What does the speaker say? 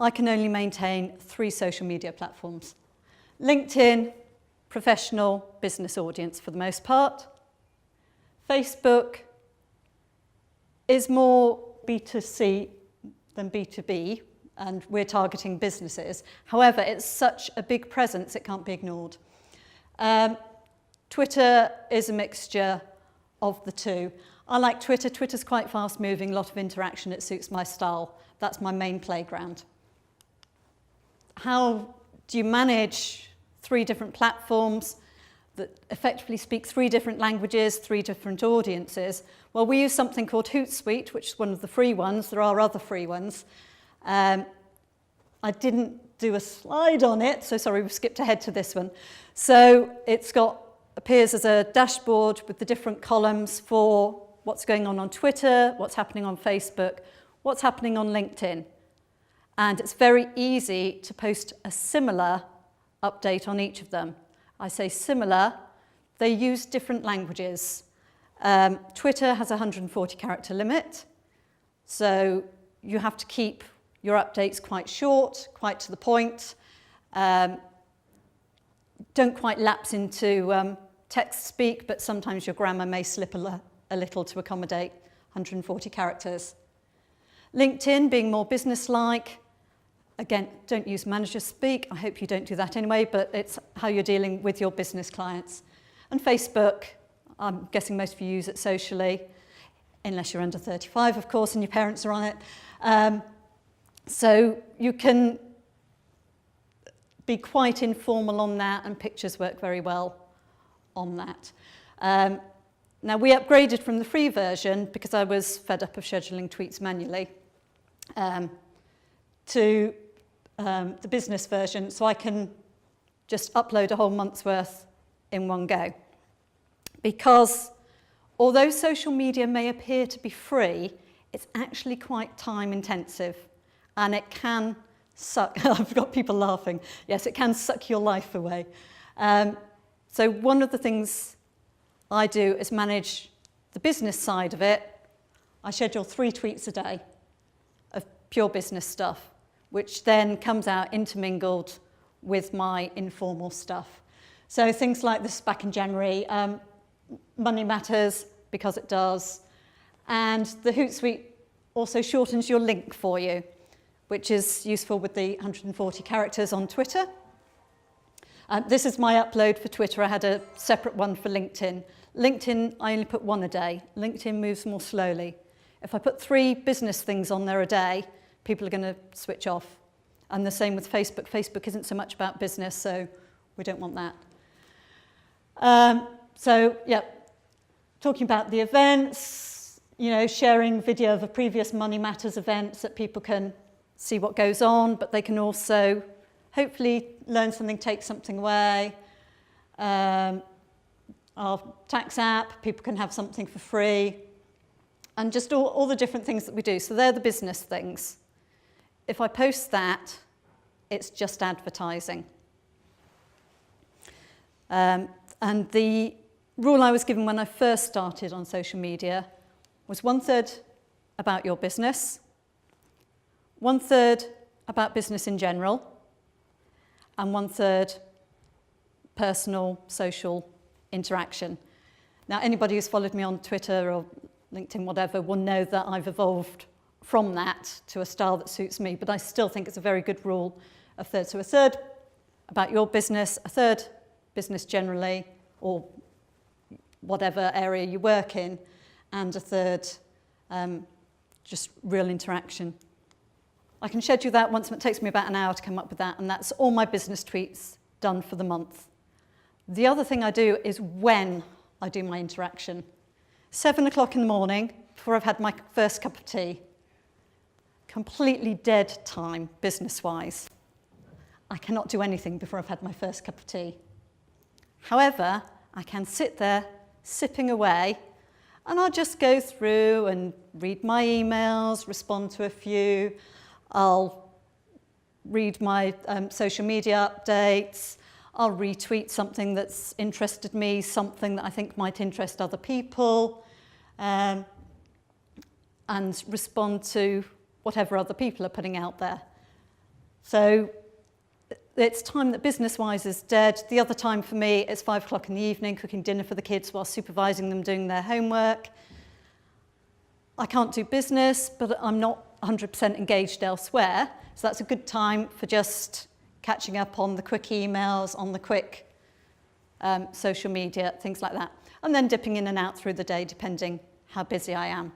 I can only maintain 3 social media platforms. LinkedIn, professional business audience for the most part. Facebook is more B2C than B2B, and we're targeting businesses. However, it's such a big presence, it can't be ignored. Twitter is a mixture of the two. I like Twitter. Twitter's quite fast moving, a lot of interaction, it suits my style. That's my main playground. How do you manage 3 different platforms that effectively speak 3 different languages, 3 different audiences? Well, we use something called Hootsuite, which is one of the free ones. There are other free ones. I didn't do a slide on it, so sorry, we've skipped ahead to this one. So it's appears as a dashboard with the different columns for what's going on Twitter, what's happening on Facebook, what's happening on LinkedIn. And it's very easy to post a similar update on each of them. I say similar, they use different languages. Twitter has a 140 character limit, so you have to keep your updates quite short, quite to the point. Don't quite lapse into text speak, but sometimes your grammar may slip a little to accommodate 140 characters. LinkedIn, being more business-like, again, don't use manager speak. I hope you don't do that anyway, but it's how you're dealing with your business clients. And Facebook, I'm guessing most of you use it socially, unless you're under 35, of course, and your parents are on it. So you can be quite informal on that, and pictures work very well on that. Now, we upgraded from the free version because I was fed up of scheduling tweets manually to the business version, so I can just upload a whole month's worth in one go. Because although social media may appear to be free, it's actually quite time intensive, and it can suck. I've got people laughing. Yes, it can suck your life away. So one of the things I do is manage the business side of it. I schedule 3 tweets a day of pure business stuff, which then comes out intermingled with my informal stuff. So things like this back in January, Money Matters, because it does. And the Hootsuite also shortens your link for you, which is useful with the 140 characters on Twitter. This is my upload for Twitter. I had a separate one for LinkedIn. LinkedIn, I only put 1 a day. LinkedIn moves more slowly. If I put 3 business things on there a day, people are going to switch off. And the same with Facebook. Facebook isn't so much about business, so we don't want that. So, yeah, talking about the events, sharing video of a previous Money Matters event so that people can see what goes on, but they can also hopefully learn something, take something away. Our tax app, people can have something for free. And just all the different things that we do. So they're the business things. If I post that, it's just advertising. And the rule I was given when I first started on social media was 1/3 about your business, 1/3 about business in general, and 1/3 personal, social interaction. Now, anybody who's followed me on Twitter or LinkedIn, whatever, will know that I've evolved from that to a style that suits me, but I still think it's a very good rule of thirds. So 1/3 about your business, 1/3 business generally, or whatever area you work in, and 1/3 just real interaction. I can schedule that once, it takes me about an hour to come up with that, and that's all my business tweets done for the month. The other thing I do is when I do my interaction. 7 o'clock in the morning, before I've had my first cup of tea. Completely dead time, business-wise. I cannot do anything before I've had my first cup of tea. However, I can sit there, sipping away, and I'll just go through and read my emails, respond to a few. I'll read my social media updates. I'll retweet something that's interested me, something that I think might interest other people, and respond to whatever other people are putting out there. So it's time that business-wise is dead. The other time for me is 5 o'clock in the evening, cooking dinner for the kids while supervising them doing their homework. I can't do business, but I'm not 100% engaged elsewhere. So that's a good time for just catching up on the quick emails, on the quick social media, things like that. And then dipping in and out through the day, depending how busy I am.